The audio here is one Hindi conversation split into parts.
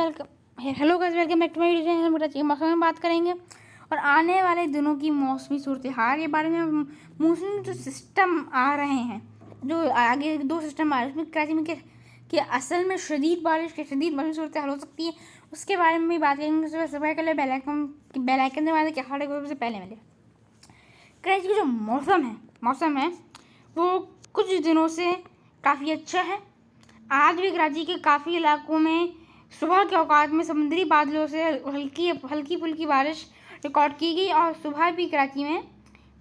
Welcome back to my video. हम कराची के मौसम में बात करेंगे और आने वाले दिनों की मौसमी सूरत हाल के बारे में। मौसमी जो सिस्टम आ रहे हैं, जो आगे दो सिस्टम आ रहे हैं, उसमें कराची में कि असल में शदीद बारिश की शदीद मौसमी सूरत हाल हो सकती है, उसके बारे में भी बात करेंगे। सबसे पहले बेल आइकन दबाएं कि हर एक से पहले मिले। कराची का जो मौसम है वो कुछ दिनों से काफ़ी अच्छा है। आज भी कराची के काफ़ी इलाकों में सुबह के औकात में समुद्री बादलों से हल्की फुल्की बारिश रिकॉर्ड की गई और सुबह भी कराची में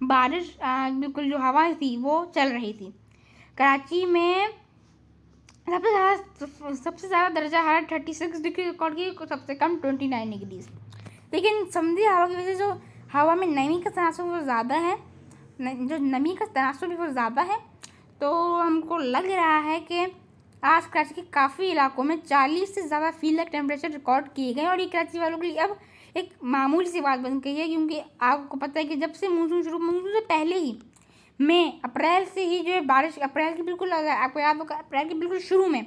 बारिश बिल्कुल जो हवा थी वो चल रही थी। कराची में सबसे ज़्यादा दर्जा हरारत 36 डिग्री रिकॉर्ड की, सबसे कम 29 डिग्रीज। लेकिन समुद्री हवा की वजह से जो हवा में नमी का तनासुर वो ज़्यादा है, जो नमी का तनासुर भी वो ज़्यादा है, तो हमको लग रहा है कि आज कराची के काफ़ी इलाकों में 40 से ज़्यादा फील्ड टेम्परेचर रिकॉर्ड किए गए। और ये कराची वालों के लिए अब एक मामूली सी बात बन गई है, क्योंकि आपको पता है कि जब से मानसून से पहले ही अप्रैल से ही जो है बारिश, अप्रैल की बिल्कुल आपको याद होगा, अप्रैल के बिल्कुल शुरू में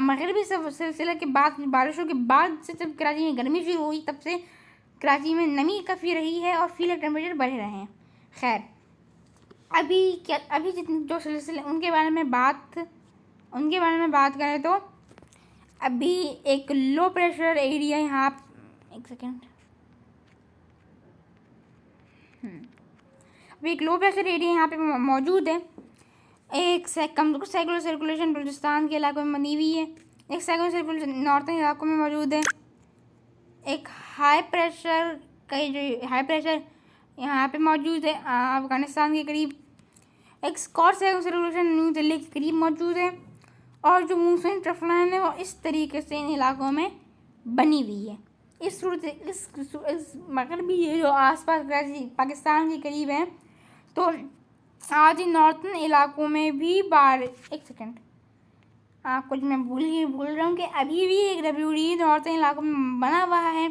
मगरबी सिलसिले के बाद बारिशों के बाद से जब कराची में गर्मी शुरू हुई, तब से कराची में नमी काफ़ी रही है और फील्ड टेम्परेचर बढ़े रहे हैं। खैर, अभी जितने जो सिलसिले उनके बारे में बात करें तो अभी एक लो प्रेशर एरिया यहाँ, एक सेकेंड, अभी एक लो प्रेशर एरिया यहाँ पे मौजूद है। एक सेकुलर सर्कुलेशन बलूचिस्तान के इलाकों में बनी हुई है। एक सेकुलर सर्कुलेशन नॉर्थन इलाकों में मौजूद है। एक हाई प्रेशर यहाँ पे मौजूद है अफगानिस्तान के करीब। एक स्कॉट सेकुलर सर्कुलेशन न्यू दिल्ली के करीब मौजूद है। और जो मानसून ट्रफ लाइन है वो इस तरीके से इन इलाकों में बनी हुई है। इस मगरबी ये जो आसपास पाकिस्तान के करीब है, तो आज इन नॉर्थन इलाकों में भी एक सेकेंड, कुछ मैं भूल रहा हूँ कि अभी भी एक WD नॉर्थन इलाकों में बना हुआ है।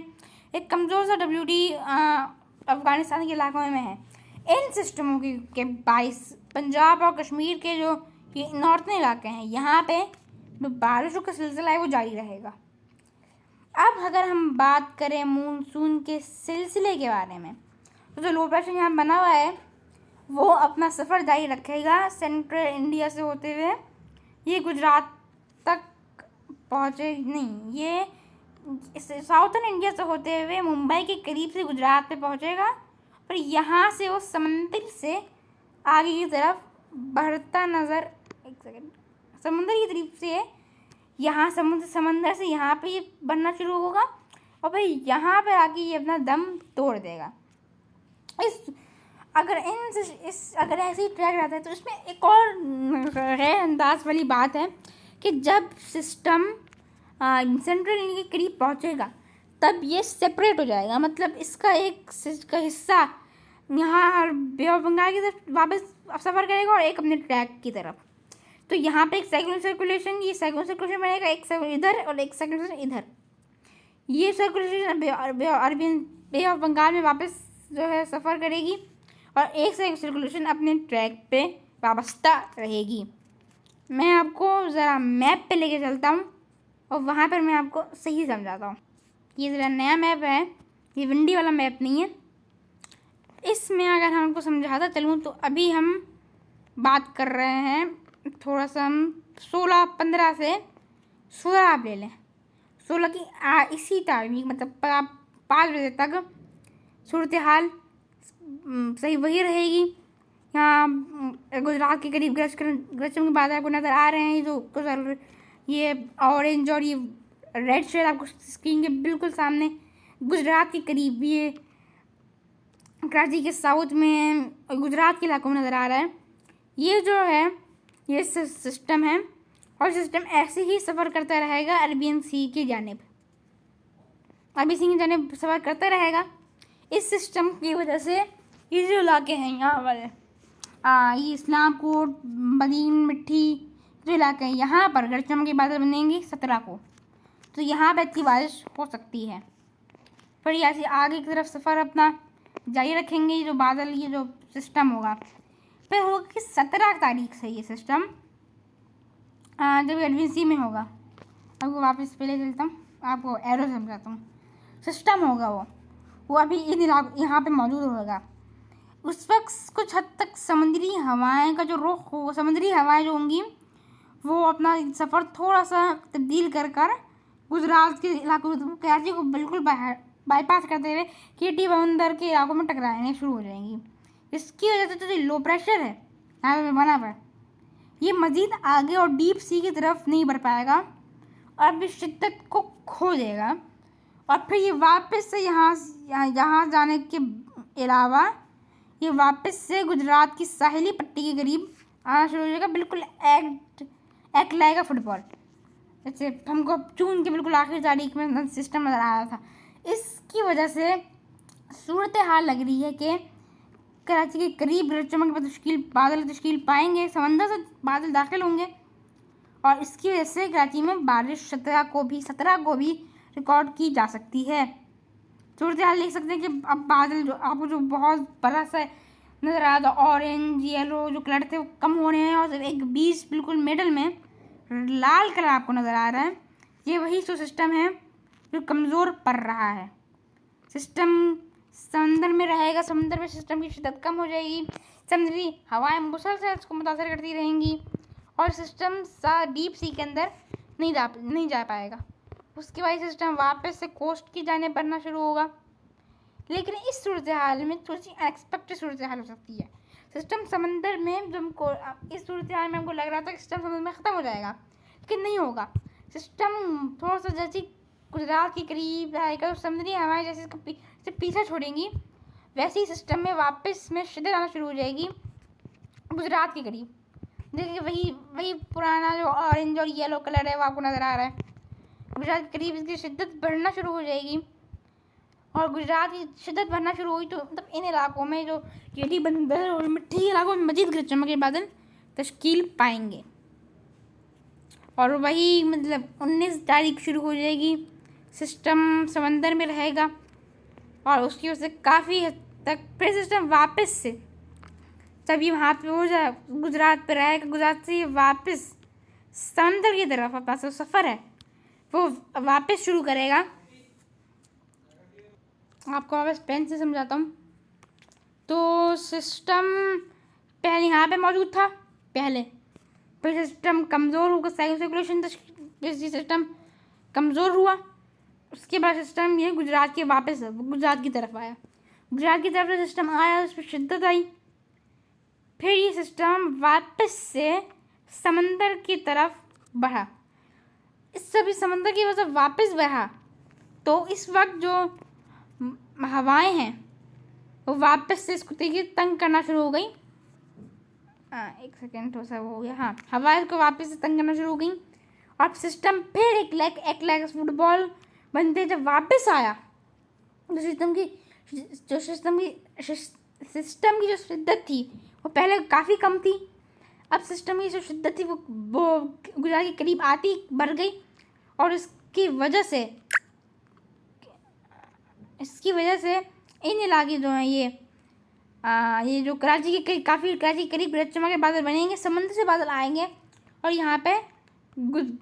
एक कमज़ोर सा WD अफगानिस्तान के इलाकों में है। इन सिस्टमों के बाईस पंजाब और कश्मीर के जो ये नॉर्थन इलाके हैं, यहाँ पे जो बारिशों का सिलसिला है वो जारी रहेगा। अब अगर हम बात करें मानसून के सिलसिले के बारे में, तो जो लो प्रेशर यहाँ बना हुआ है वो अपना सफ़र जारी रखेगा सेंट्रल इंडिया से होते हुए। ये गुजरात तक पहुँचे नहीं, ये साउथर्न इंडिया से होते हुए मुंबई के करीब से गुजरात पे पहुँचेगा। पर यहाँ से वो समंदर से आगे की तरफ बढ़ता नज़र, एक सेकेंड, समुद्र की तरफ से यहाँ समंदर से यहाँ पे ये बनना शुरू होगा और फिर यहाँ पे आके ये अपना दम तोड़ देगा। अगर ऐसे ही ट्रैक रहता है तो इसमें एक और गैर अंदाज वाली बात है कि जब सिस्टम सेंट्रल इंडिया के करीब पहुँचेगा तब ये सेपरेट हो जाएगा। मतलब इसका एक हिस्सा यहाँ बे ऑफ बंगाल की तरफ वापस सफ़र करेगा और एक अपने ट्रैक की तरफ। तो यहाँ पे एक सेकुलर सर्कुलेशन बनेगा, एक सर्कुलेशन इधर और एक सर्कुलेशन इधर। ये सर्कुलेशन बे ऑफ बंगाल में वापस जो है सफ़र करेगी और एक सर्कुलेशन अपने ट्रैक पे वाबस्ता रहेगी। मैं आपको ज़रा मैप पे लेके चलता हूँ और वहाँ पर मैं आपको सही समझाता हूँ। ये ज़रा नया मैप है, ये विंडी वाला मैप नहीं है। इसमें अगर हमको समझाता चलूँ तो अभी हम बात कर रहे हैं थोड़ा सा, हम 16-15 से 16 आप ले लें, 16 की इसी तारीख, मतलब 5 बजे तक सूरत हाल सही वही रहेगी। यहाँ गुजरात के करीब गरज के बाद आपको नज़र आ रहे हैं जो ये ऑरेंज और ये रेड शेड आपको स्क्रीन के बिल्कुल सामने गुजरात के करीब, ये कराची के साउथ में गुजरात के इलाकों में नज़र आ रहा है। ये जो है ये सिस्टम है और सिस्टम ऐसे ही सफ़र करता रहेगा अरबियन सी की जानिब सफ़र करता रहेगा। इस सिस्टम की वजह से ये जो इलाके हैं यहाँ वाले, ये इस्लामकोट, बदीन मिट्टी जो इलाके हैं, यहाँ पर अगर चमक के बादल बनेंगे 17 को, तो यहाँ पर अच्छी बारिश हो सकती है। फिर ऐसे आगे की तरफ सफ़र अपना जारी रखेंगे। जो बादल, ये जो सिस्टम होगा, फिर होगा कि 17 तारीख से ये सिस्टम जब एडवेंसी में होगा। अब वो वापस पहले चलता हूँ, आपको एरो समझाता हूँ। सिस्टम होगा वो अभी इन इलाकों यहाँ पे मौजूद होगा। उस वक्त कुछ हद तक समुद्री हवाएं का जो रुख हो, समुद्री हवाएं जो होंगी वो अपना सफ़र थोड़ा सा तब्दील कर गुजरात के इलाकों कराची को बिल्कुल बाईपास करते हुए केटी बंदर के इलाकों में टकराने शुरू हो जाएंगी। इसकी वजह से जो लो प्रेशर है यहाँ पे बना हुआ, ये मज़ीद आगे और डीप सी की तरफ नहीं बढ़ पाएगा और अपनी शिद्दत को खो देगा और फिर ये वापस से यहाँ जाने के अलावा ये वापस से गुजरात की साहिली पट्टी के करीब आना शुरू हो जाएगा। बिल्कुल एक्ट लाएगा फुटबॉल, जैसे हमको जून के बिल्कुल आखिरी तारीख में सिस्टम नज़र आ रहा था। इसकी वजह से सूरत हाल लग रही है कि कराची के करीब चमक बादल तश्कील पाएंगे, समंदर से बादल दाखिल होंगे और इसकी वजह से कराची में बारिश 17 को भी रिकॉर्ड की जा सकती है। सूरत हाल देख सकते हैं कि अब बादल जो आपको जो बहुत बड़ा सा नज़र आ रहा था, ऑरेंज येलो जो कलर थे वो कम हो रहे हैं और एक 20 बिल्कुल मिडल में लाल कलर आपको नज़र आ रहा है। ये वही जो सिस्टम है जो कमज़ोर पड़ रहा है। सिस्टम समंदर में रहेगा, समंदर में सिस्टम की शिद्दत कम हो जाएगी, समुद्री हवाएं मुसलसल इसको मुतासर करती रहेंगी और सिस्टम डीप सी के अंदर नहीं जा पाएगा। उसके बाद सिस्टम वापस से कोस्ट की जाने बढ़ना शुरू होगा। लेकिन इस सूरत हाल में थोड़ी सी अनएक्सपेक्टेड सूरत हाल हो सकती है। सिस्टम समंदर में जो हमको इस सूरत हाल में हमको लग रहा था कि सिस्टम समंदर में ख़त्म हो जाएगा, लेकिन नहीं होगा। सिस्टम थोड़ा सा जैसे गुजरात के करीब आएगा तो समुद्री हवाएं जैसे पीछा छोड़ेंगी, वैसे ही सिस्टम में वापस में शिद्दत आना शुरू हो जाएगी गुजरात के करीब। देखिए वही पुराना जो ऑरेंज और येलो कलर है वो आपको नज़र आ रहा है। गुजरात के करीब इसकी शिद्दत बढ़ना शुरू हो जाएगी और गुजरात की शिद्दत बढ़ना शुरू हुई तो मतलब इन इलाकों में जो केटी बंदर और मिट्टी के इलाकों में मज़ीद गरज चमक के बादल तश्कील पाएंगे और वही मतलब 19 तारीख शुरू हो जाएगी। सिस्टम समंदर में रहेगा और उसकी वजह से काफ़ी हद तक फिर सिस्टम वापस से जब ये वहाँ पे हो जाए गुजरात पर रहेगा, गुजरात से ये वापस समंदर की तरफ अपना जो सफ़र है वो वापस शुरू करेगा। आपको वापस पेन से समझाता हूँ। तो सिस्टम पहले यहाँ पे मौजूद था, फिर सिस्टम कमज़ोर होगा, सर्कुलेशन सिस्टम कमज़ोर हुआ। उसके बाद सिस्टम ये गुजरात की तरफ आया। गुजरात की तरफ से सिस्टम आया, उस पर शिद्दत आई, फिर ये सिस्टम वापस से समंदर की तरफ बढ़ा। इस सभी समंदर की वजह से वापस बढ़ा तो इस वक्त जो हवाएं हैं वो वापस से इसको देखिए तंग करना शुरू हो गई। एक सेकेंड थोड़ा सा हो गया। हाँ, हवाएं को वापस से तंग करना शुरू हो गई और सिस्टम फिर एक लाइक फुटबॉल बनते जब वापस आया तो सिस्टम की जो शिद्दत थी वो पहले काफ़ी कम थी। अब सिस्टम की जो शिद्दत थी वो गुजरात के करीब आती बढ़ गई और इसकी वजह से इन इलाके जो हैं ये जो कराची के करीब गरज चमक के बादल बनेंगे, समंदर से बादल आएंगे और यहाँ पे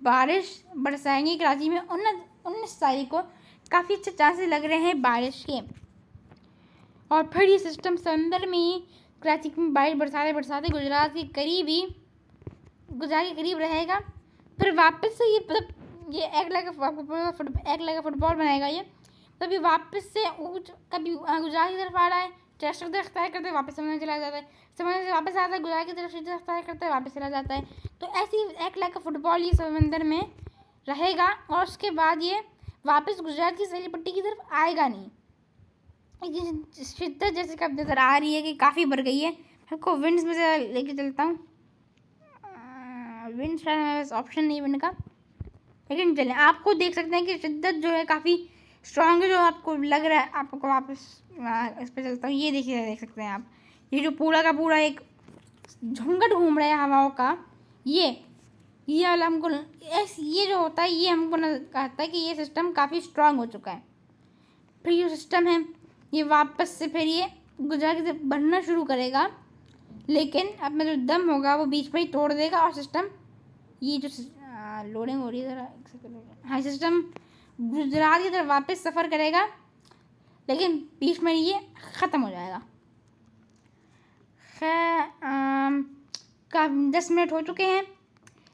बारिश बरसाएंगे। कराची में 19 तारीख को काफ़ी अच्छे चांसेस लग रहे हैं बारिश के और फिर ये सिस्टम समंदर में ही कराची में बारिश बरसाते गुजरात के करीब रहेगा। फिर वापस से ये मतलब ये एक लाइक फुटबॉल बनाएगा। ये तभी वापस से कभी गुजरात की तरफ आ रहा है, शिद्दत अख्तियार करते वापस समंदर चला जाता है, समंदर से वापस आता है, गुजरात की तरफ शिद्दत अख्तियार करते वापस चला जाता है। तो ऐसी एक लाइक फुटबॉल ये समंदर में रहेगा और उसके बाद ये वापस गुजरात की सैली पट्टी की तरफ आएगा नहीं। ये शिद्दत जैसे कि अब नज़र आ रही है कि काफ़ी बढ़ गई है। आपको विंड्स में से लेके चलता हूँ। विंड शायद मेरे पास ऑप्शन नहीं विंड का, लेकिन चलें आपको देख सकते हैं कि शिद्दत जो है काफ़ी स्ट्रॉन्ग है। जो आपको लग रहा है आपको वापस इस पर चलता हूँ। ये देखिए देख सकते हैं आप, ये जो पूरा का पूरा एक झुंगट घूम रहा है हवाओं का, ये वाला हमको ये जो होता है ये हमको कहता है कि ये सिस्टम काफ़ी स्ट्रॉन्ग हो चुका है। फिर ये सिस्टम है ये वापस से फिर ये गुजरात की तरफ बढ़ना शुरू करेगा, लेकिन अब में जो दम होगा वो बीच में ही तोड़ देगा और सिस्टम ये जो लोडिंग हो रही है ज़रा एक सेकंड। हाँ, सिस्टम गुजरात की तरफ वापस सफ़र करेगा, लेकिन बीच में ये ख़त्म हो जाएगा। खैर 10 मिनट हो चुके हैं,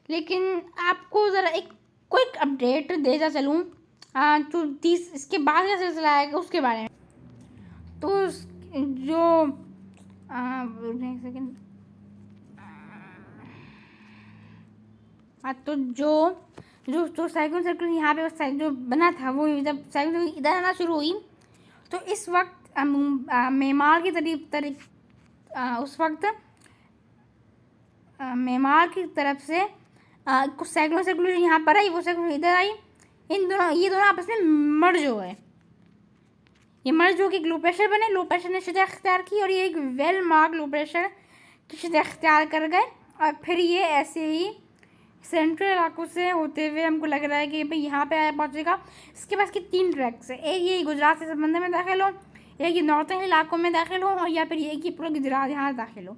लेकिन आपको ज़रा एक क्विक अपडेट देता चलूँ तो इसके बाद का सिलसिला आएगा उसके बारे में। तो जो एक सेकेंड, तो जो साइक्लोन सर्कल यहाँ पे जो बना था, वो जब साइक्लोन इधर आना शुरू हुई तो इस वक्त म्यांमार की तरफ उस वक्त म्यांमार की तरफ से कुछ साइक्लोन यहाँ पर आई, वो साइक्लोन इधर आई। ये दोनों आपस में मर्ज हो गए। ये मर्ज हो के एक लो प्रेशर बने, लो प्रेशर ने शिद्दत अख्तियार की और ये एक वेल मार्क लो प्रेशर की शिद्दत अख्तियार कर गए। और फिर ये ऐसे ही सेंट्रल इलाकों से होते हुए हमको लग रहा है कि भाई यहाँ पे आया पहुँचेगा। इसके पास की 3 ट्रैक्स है, एक ये गुजरात से संबंध में दाखिल हो, एक ये नॉर्थन इलाकों में दाखिल हो, और या फिर ये कि पूरा गुजरात यहाँ दाखिल हो।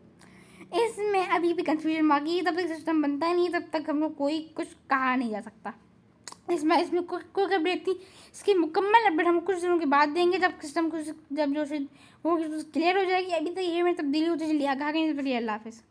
इसमें अभी भी कन्फ्यूजन बाकी, तब तक सिस्टम बनता ही नहीं, तब तक हम लोग कोई कुछ कहा नहीं जा सकता। इसमें कोई अपडेट थी, इसकी मुकम्मल अपडेट हम कुछ दिनों के बाद देंगे, जब सिस्टम कुछ जब जो वो क्लियर हो जाएगी। अभी तक ये में तब्दीली होती चली, आगे नहीं। अल्लाह हाफ़िज़।